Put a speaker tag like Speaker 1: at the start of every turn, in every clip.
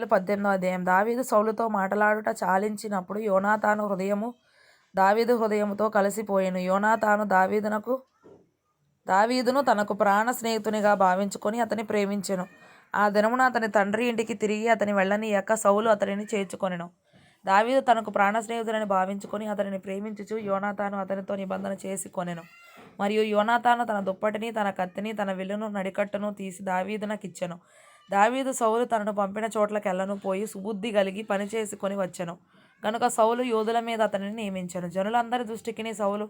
Speaker 1: 18వ అధ్యాయం. దావీదు సౌలుతో మాటలాడుట చాలించినప్పుడు దావీదు హృదయముతో కలిసిపోయెను. యోనాతాను దావీదును తనకు ప్రాణ స్నేహితునిగా భావించుకొని అతని ప్రేమించెను. ఆ దినమున అతని తండ్రి ఇంటికి తిరిగి అతని వెళ్ళనీయక సౌలు అతనిని చేర్చుకొనెను. దావీదు తనకు ప్రాణ స్నేహితుడని భావించుకొని అతనిని ప్రేమించుచు యోనాతాను అతనితో నిబంధన చేసుకొనెను. మరియు యోనాతాను తన దుప్పటిని, తన కత్తిని, తన విల్లును, నడికట్టును తీసి దావీదునకిచ్చెను. దావీదు సౌలు తనను పంపిన చోట్లకెల్లను పోయి సుబుద్ధి గలిగి పని చేసుకొని వచ్చెను గనుక సౌలు యోధుల మీద అతనిని నియమించెను. జనులందరి దృష్టికిని సౌలు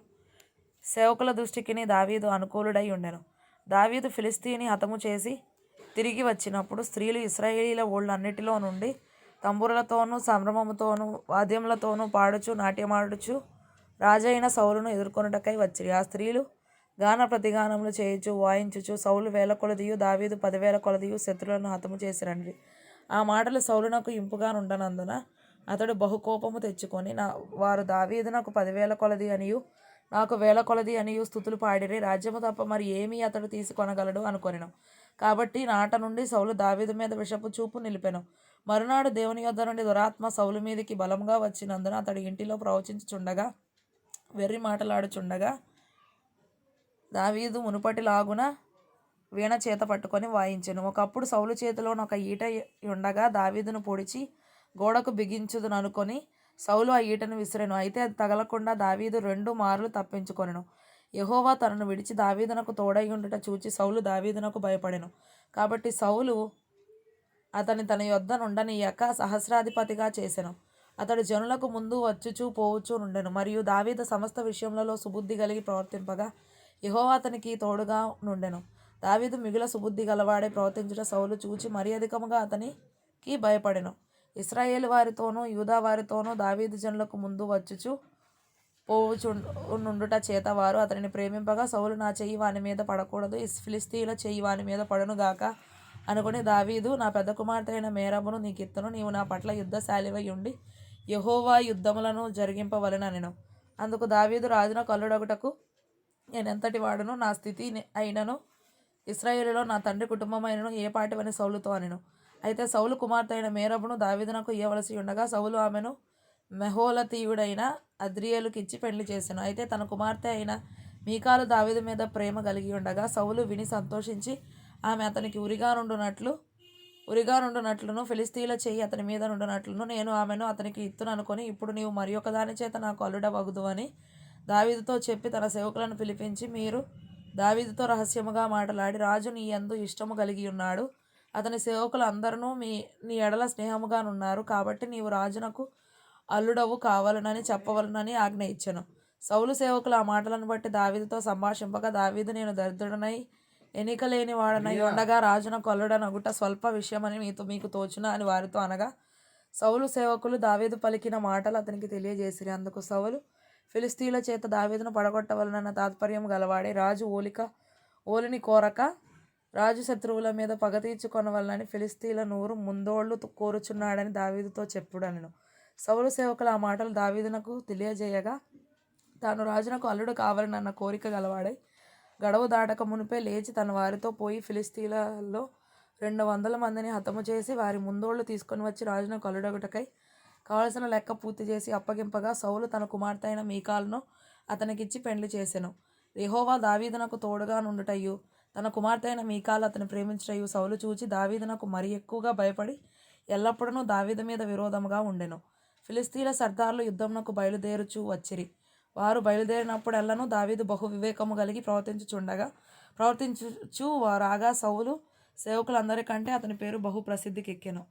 Speaker 1: సేవకుల దృష్టికిని దావీదు అనుకూలుడై ఉండెను. దావీదు ఫిలిష్తీయుని హతము చేసి తిరిగి వచ్చినప్పుడు స్త్రీలు ఇశ్రాయేలీయుల ఊళ్ళన్నిటిలో నుండి తంబురలతోనూ సంభ్రమముతోనూ వాద్యములతోనూ పాడుచు నాట్యమాడుచు రాజైన సౌలును ఎదుర్కొనుటకై వచ్చిరి. ఆ స్త్రీలు గాన ప్రతిగానములు చేయుచు వాయించుచు సౌలు 1000 కొలదియు దావీదు 10,000 కొలదియు శత్రువులను హతము చేసిరనిరి. ఆ మాటలు సౌలునకు ఇంపుగా నుండనందున అతడు బహుకోపము తెచ్చుకొని వారు దావీదునకు 10,000 కొలది అనియు నాకు 1000 కొలది అనియు స్తుతులు పాడిరి, రాజ్యము తప్ప మరి ఏమీ అతడు తీసుకొనగలడు అనుకొనెను. కాబట్టి నాట నుండి సౌలు దావీదు మీద విషపు చూపు నిలిపెను. మరునాడు దేవుని యొద్ద నుండి దురాత్మ సౌలు మీదికి బలముగా వచ్చినందున అతడు ఇంటిలో ప్రవచించుచుండగా వెర్రి మాటలాడుచుండగా దావీదు మునుపటిలాగున వీణ చేత పట్టుకొని వాయించెను. ఒకప్పుడు సౌలు చేతిలోని ఒక ఈట ఉండగా దావీదును పొడిచి గోడకు బిగించుదుననుకొని సౌలు ఆ ఈటను విసిరెను. అయితే అది తగలకుండా దావీదు 2 మార్లు తప్పించుకొనెను. యెహోవా తనను విడిచి దావీదునకు తోడై ఉండుట చూచి సౌలు దావీదునకు భయపడెను. కాబట్టి సౌలు అతని తన యొద్ద నుండనీయక సహస్రాధిపతిగా చేసెను. అతడు జనులకు ముందు వచ్చుచూ పోవుచూ నుండెను. మరియు దావీదు సమస్త విషయములలో సుబుద్ధి కలిగి ప్రవర్తింపగా యెహోవా అతనికి తోడుగా నుండెను. దావీదు మిగుల సుబుద్ధి గలవాడై ప్రవర్తించుట సౌలు చూచి మరి అధికముగా అతనికి భయపడెను. ఇశ్రాయేలు వారితోనూ యూదా వారితోనూ దావీదు జనులకు ముందు వచ్చుచూ పోవుచూ నుండుట చేత వారు అతనిని ప్రేమింపగా సౌలు నా చెయ్యి వాని మీద పడకూడదు, ఫిలిష్తీయుల చెయ్యి వాని మీద పడునుగాక అనుకుని దావీదు నా పెద్ద కుమార్తె అయిన మేరబును నీకిత్తును, నీవు నా పట్ల యుద్ధశాలివై ఉండి యెహోవా యుద్ధములను జరిగింపవలెననెను. అందుకు దావీదు రాజునకు అల్లుడగుటకు నేనెంతటి వాడును, నా స్థితి అయినను ఇశ్రాయేలులో నా తండ్రి కుటుంబమైనను ఏ పాటివని సౌలుతో అనెను. అయితే సౌలు కుమార్తె అయిన మేరబును దావీదునకు ఇయ్యవలసి ఉండగా సౌలు ఆమెను మెహోలతీయుడైన అద్రియేలుకిచ్చి పెళ్లి చేసెను. అయితే తన కుమార్తె అయిన మీకాలు దావీదు మీద ప్రేమ కలిగి ఉండగా సౌలు విని సంతోషించి ఆమె అతనికి ఉరిగా నుండునట్లును ఫిలిష్తీయుల చెయ్యి అతని మీద నుండునట్లును నేను ఆమెను అతనికి ఇత్తుననుకొని ఇప్పుడు నీవు మరి ఒక దాని చేత నాకు అల్లుడవగుదు అని దావీదుతో చెప్పి తన సేవకులను పిలిపించి మీరు దావీదుతో రహస్యముగా మాటలాడి రాజు నీ యందు ఇష్టము కలిగి ఉన్నాడు, అతని సేవకులు అందరూ నీ ఎడల స్నేహముగానున్నారు, కాబట్టి నీవు రాజునకు అల్లుడవు కావాలనని చెప్పవలనని ఆజ్ఞ ఇచ్చెను. సౌలు సేవకులు ఆ మాటలను బట్టి దావీదుతో సంభాషింపగా దావీదు నేను దరిద్రుడనై ఎన్నిక లేని వాడనై ఉండగా రాజునకు అల్లుడనగుట స్వల్ప విషయమని మీకు తోచునా అని వారితో అనగా సౌలు సేవకులు దావీదు పలికిన మాటలు అతనికి తెలియజేసిరి. అందుకు సౌలు ఫిలిష్తీయుల చేత దావీదును పడగొట్టవలనన్న తాత్పర్యం గలవాడే రాజు ఓలిని కోరక రాజు శత్రువుల మీద పగ తీర్చుకొనవలనని ఫిలిష్తీయుల నూరు ముందోళ్లు కోరుచున్నాడని దావీదుతో చెప్పుడనెను. సౌలు సేవకులు ఆ మాటలు దావీదునకు తెలియజేయగా తాను రాజునకు అల్లుడు కావాలనన్న కోరిక గలవాడై గడువు దాటక మునిపే లేచి తన వారితో పోయి ఫిలిష్తీయులలో 200 మందిని హతము చేసి వారి ముందోళ్లు తీసుకొని వచ్చి రాజునకు అల్లుడగుటకై కావలసిన లెక్క పూర్తి చేసి అప్పగింపగా సౌలు తన కుమార్తె అయిన మీకాలును అతనికిచ్చి పెండ్లి చేసెను. యెహోవా దావీదునకు తోడుగా నుండుటయు తన కుమార్తె అయిన మీకాలు అతని ప్రేమించుటయు సౌలు చూచి దావీదునకు మరి ఎక్కువగా భయపడి ఎల్లప్పుడూ దావీదు మీద విరోధముగా ఉండెను. ఫిలిష్తీయుల సర్దార్లు యుద్ధమునకు బయలుదేరుచూ వచ్చిరి. వారు బయలుదేరినప్పుడెల్లను దావీదు బహు వివేకము కలిగి ప్రవర్తించుచూ రాగా సౌలు సేవకులందరికంటే అతని పేరు బహు ప్రసిద్ధికెక్కెను.